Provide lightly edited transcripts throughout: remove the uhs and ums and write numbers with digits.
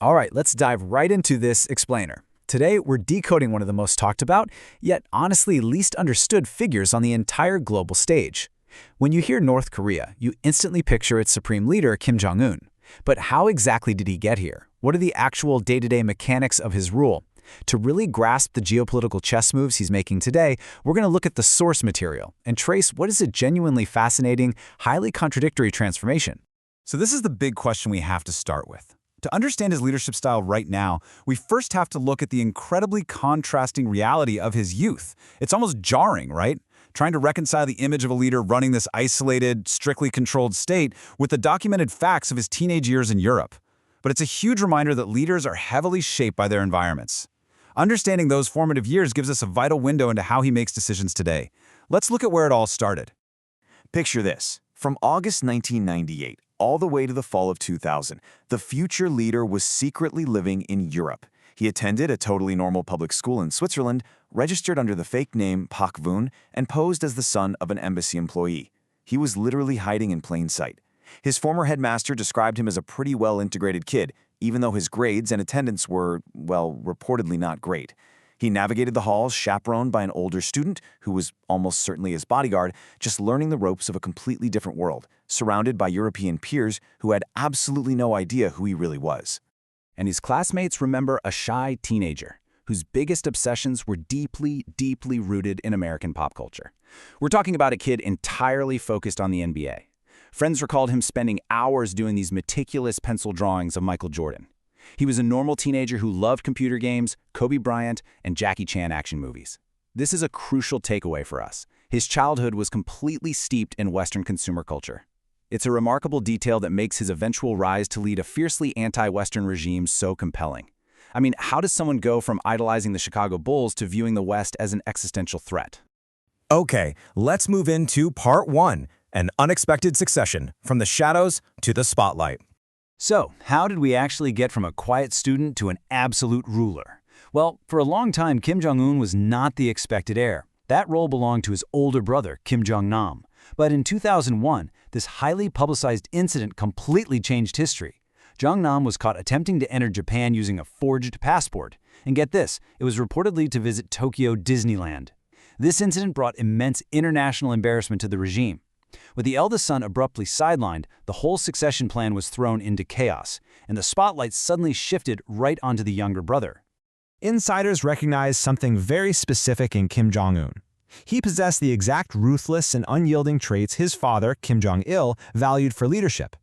All right, let's dive right into this explainer. Today, we're decoding one of the most talked about, yet honestly least understood figures on the entire global stage. When you hear North Korea, you instantly picture its supreme leader, Kim Jong Un. But how exactly did he get here? What are the actual day-to-day mechanics of his rule? To really grasp the geopolitical chess moves he's making today, we're going to look at the source material and trace what is a genuinely fascinating, highly contradictory transformation. So this is the big question we have to start with. To understand his leadership style right now, we first have to look at the incredibly contrasting reality of his youth. It's almost jarring, right? Trying to reconcile the image of a leader running this isolated, strictly controlled state with the documented facts of his teenage years in Europe. But it's a huge reminder that leaders are heavily shaped by their environments. Understanding those formative years gives us a vital window into how he makes decisions today. Let's look at where it all started. Picture this. From August 1998 all the way to the fall of 2000, the future leader was secretly living in Europe. He attended a totally normal public school in Switzerland, registered under the fake name Pak Voon, and posed as the son of an embassy employee. He was literally hiding in plain sight. His former headmaster described him as a pretty well-integrated kid, even though his grades and attendance were, well, reportedly not great. He navigated the halls chaperoned by an older student who was almost certainly his bodyguard, just learning the ropes of a completely different world, surrounded by European peers who had absolutely no idea who he really was. And his classmates remember a shy teenager whose biggest obsessions were deeply, deeply rooted in American pop culture. We're talking about a kid entirely focused on the NBA. Friends recalled him spending hours doing these meticulous pencil drawings of Michael Jordan. He was a normal teenager who loved computer games, Kobe Bryant, and Jackie Chan action movies. This is a crucial takeaway for us. His childhood was completely steeped in Western consumer culture. It's a remarkable detail that makes his eventual rise to lead a fiercely anti-Western regime so compelling. I mean, how does someone go from idolizing the Chicago Bulls to viewing the West as an existential threat? Okay, let's move into part one, an unexpected succession, from the shadows to the spotlight. So, how did we actually get from a quiet student to an absolute ruler? Well, for a long time, Kim Jong Un was not the expected heir. That role belonged to his older brother, Kim Jong Nam. But in 2001, this highly publicized incident completely changed history. Jong Nam was caught attempting to enter Japan using a forged passport. And get this, it was reportedly to visit Tokyo Disneyland. This incident brought immense international embarrassment to the regime. With the eldest son abruptly sidelined, the whole succession plan was thrown into chaos, and the spotlight suddenly shifted right onto the younger brother. Insiders recognize something very specific in Kim Jong-un. He possessed the exact ruthless and unyielding traits his father, Kim Jong-il, valued for leadership.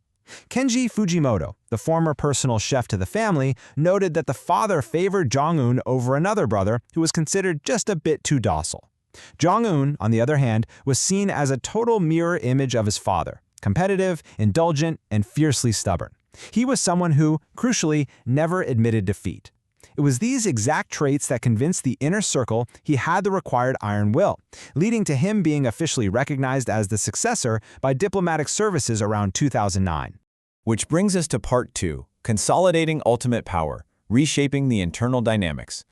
Kenji Fujimoto, the former personal chef to the family, noted that the father favored Jong-un over another brother who was considered just a bit too docile. Jong-un, on the other hand, was seen as a total mirror image of his father, competitive, indulgent, and fiercely stubborn. He was someone who, crucially, never admitted defeat. It was these exact traits that convinced the inner circle he had the required iron will, leading to him being officially recognized as the successor by diplomatic services around 2009. Which brings us to part two, consolidating ultimate power, reshaping the internal dynamics.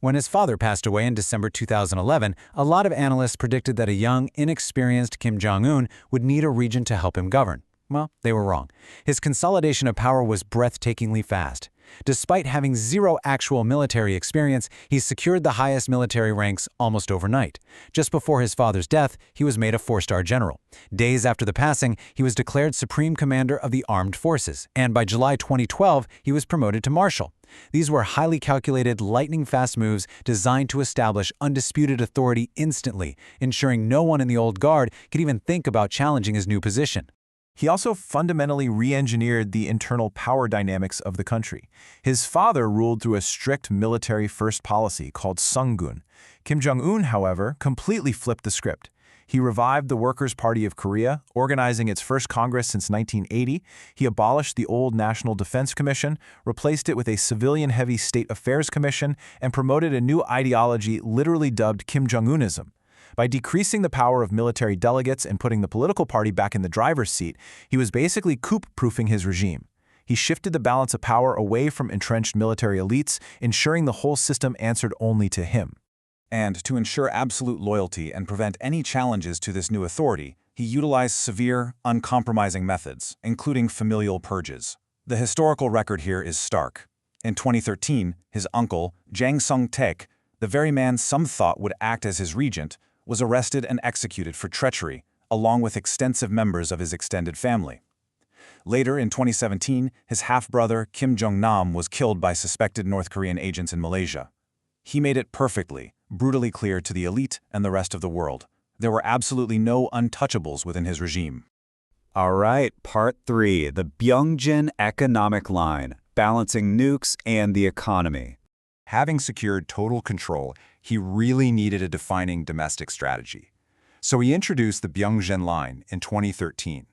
When his father passed away in December 2011, a lot of analysts predicted that a young, inexperienced Kim Jong-un would need a regent to help him govern. Well, they were wrong. His consolidation of power was breathtakingly fast. Despite having zero actual military experience, he secured the highest military ranks almost overnight. Just before his father's death, he was made a four-star general. Days after the passing, he was declared Supreme Commander of the Armed Forces, and by July 2012, he was promoted to Marshal. These were highly calculated, lightning-fast moves designed to establish undisputed authority instantly, ensuring no one in the old guard could even think about challenging his new position. He also fundamentally re-engineered the internal power dynamics of the country. His father ruled through a strict military-first policy called Sungun. Kim Jong-un, however, completely flipped the script. He revived the Workers' Party of Korea, organizing its first Congress since 1980. He abolished the old National Defense Commission, replaced it with a civilian-heavy State Affairs Commission, and promoted a new ideology literally dubbed Kim Jong-unism. By decreasing the power of military delegates and putting the political party back in the driver's seat, he was basically coup-proofing his regime. He shifted the balance of power away from entrenched military elites, ensuring the whole system answered only to him. And to ensure absolute loyalty and prevent any challenges to this new authority, he utilized severe, uncompromising methods, including familial purges. The historical record here is stark. In 2013, his uncle, Jang Song-taek, the very man some thought would act as his regent, was arrested and executed for treachery, along with extensive members of his extended family. Later, in 2017, his half-brother, Kim Jong Un, was killed by suspected North Korean agents in Malaysia. He made it perfectly, brutally clear to the elite and the rest of the world. There were absolutely no untouchables within his regime. All right, Part 3, the Byungjin economic line, balancing nukes and the economy. Having secured total control, he really needed a defining domestic strategy. So he introduced the Byungjin line in 2013.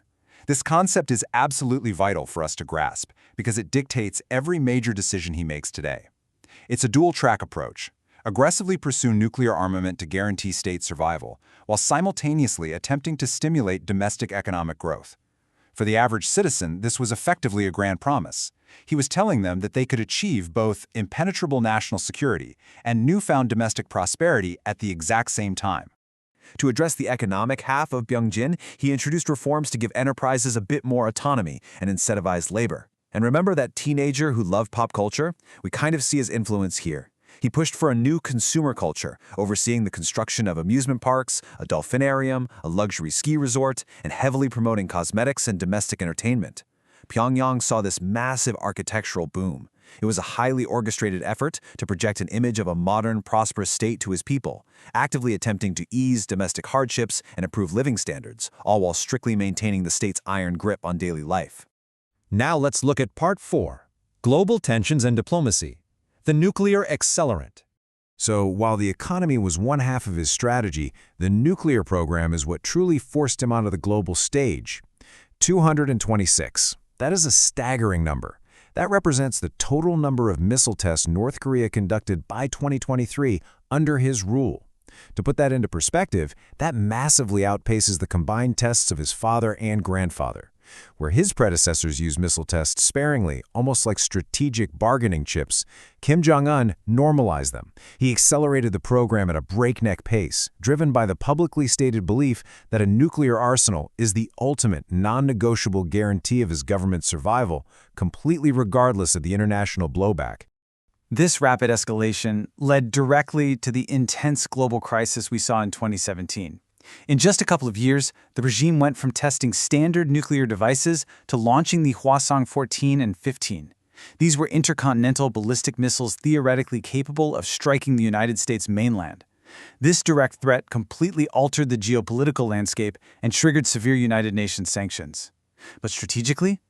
This concept is absolutely vital for us to grasp because it dictates every major decision he makes today. It's a dual-track approach. Aggressively pursue nuclear armament to guarantee state survival, while simultaneously attempting to stimulate domestic economic growth. For the average citizen, this was effectively a grand promise. He was telling them that they could achieve both impenetrable national security and newfound domestic prosperity at the exact same time. To address the economic half of Byungjin, he introduced reforms to give enterprises a bit more autonomy and incentivize labor. And remember that teenager who loved pop culture? We kind of see his influence here. He pushed for a new consumer culture, overseeing the construction of amusement parks, a dolphinarium, a luxury ski resort, and heavily promoting cosmetics and domestic entertainment. Pyongyang saw this massive architectural boom. It was a highly orchestrated effort to project an image of a modern, prosperous state to his people, actively attempting to ease domestic hardships and improve living standards, all while strictly maintaining the state's iron grip on daily life. Now let's look at Part 4, Global Tensions and Diplomacy, the nuclear accelerant. So while the economy was one half of his strategy, the nuclear program is what truly forced him onto the global stage. 226. That is a staggering number. That represents the total number of missile tests North Korea conducted by 2023 under his rule. To put that into perspective, that massively outpaces the combined tests of his father and grandfather. Where his predecessors used missile tests sparingly, almost like strategic bargaining chips, Kim Jong Un normalized them. He accelerated the program at a breakneck pace, driven by the publicly stated belief that a nuclear arsenal is the ultimate non-negotiable guarantee of his government's survival, completely regardless of the international blowback. This rapid escalation led directly to the intense global crisis we saw in 2017. In just a couple of years, the regime went from testing standard nuclear devices to launching the Hwasong-14 and 15. These were intercontinental ballistic missiles theoretically capable of striking the United States mainland. This direct threat completely altered the geopolitical landscape and triggered severe United Nations sanctions. But strategically,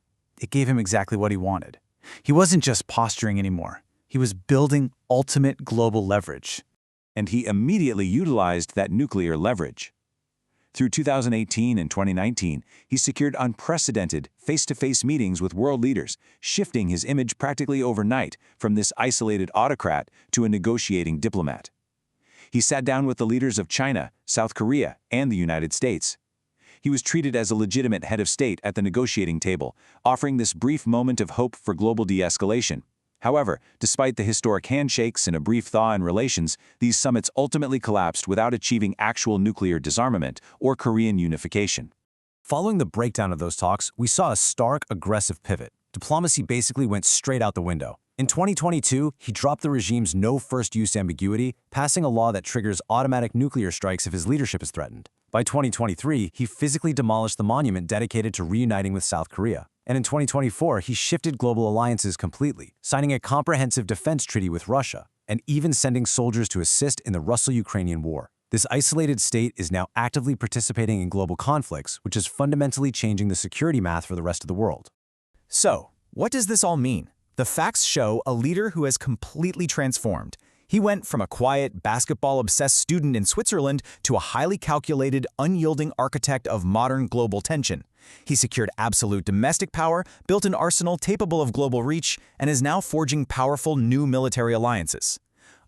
it gave him exactly what he wanted. He wasn't just posturing anymore. He was building ultimate global leverage. And he immediately utilized that nuclear leverage. Through 2018 and 2019, he secured unprecedented face-to-face meetings with world leaders, shifting his image practically overnight from this isolated autocrat to a negotiating diplomat. He sat down with the leaders of China, South Korea, and the United States. He was treated as a legitimate head of state at the negotiating table, offering this brief moment of hope for global de-escalation. However, despite the historic handshakes and a brief thaw in relations, these summits ultimately collapsed without achieving actual nuclear disarmament or Korean unification. Following the breakdown of those talks, we saw a stark, aggressive pivot. Diplomacy basically went straight out the window. In 2022, he dropped the regime's no first-use ambiguity, passing a law that triggers automatic nuclear strikes if his leadership is threatened. By 2023, he physically demolished the monument dedicated to reuniting with South Korea. And in 2024, he shifted global alliances completely, signing a comprehensive defense treaty with Russia, and even sending soldiers to assist in the Russo-Ukrainian war. This isolated state is now actively participating in global conflicts, which is fundamentally changing the security math for the rest of the world. So, what does this all mean? The facts show a leader who has completely transformed. He went from a quiet, basketball-obsessed student in Switzerland to a highly calculated, unyielding architect of modern global tension. He secured absolute domestic power, built an arsenal capable of global reach, and is now forging powerful new military alliances.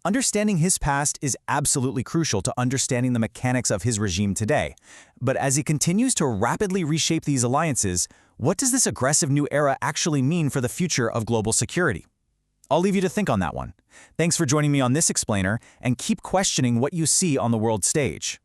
Understanding his past is absolutely crucial to understanding the mechanics of his regime today. But as he continues to rapidly reshape these alliances, what does this aggressive new era actually mean for the future of global security? I'll leave you to think on that one. Thanks for joining me on this explainer, and keep questioning what you see on the world stage.